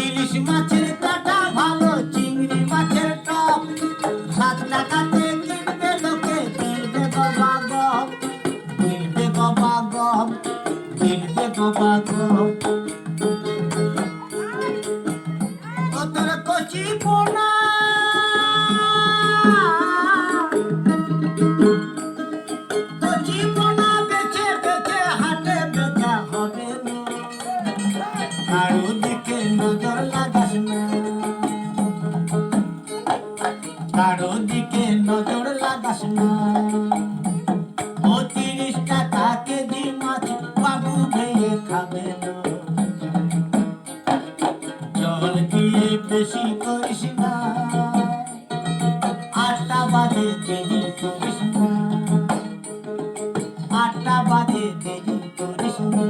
ইলিশ মাছের কাটা ভালো, চিংড়ি মাছের টক, 7 টাকাতে কিনবে লোকে, কিনবে গবা গম, কিনবে গবা গম, কিনবে গবা গম। তোর কচি পোনা বেচে বেচে হাটে বেচা হবে না, কারো দিকে নজর লাগাস না, কারো দিকে নজর লাগাস না। ও 30 টাকা কেজি মাছ বাবু ভেয়ে খাবে না, জল দিয়ে বেশি করিস না, 8টা বাজে দেরি করিস না, 8টা বাজে দেরি করিস না।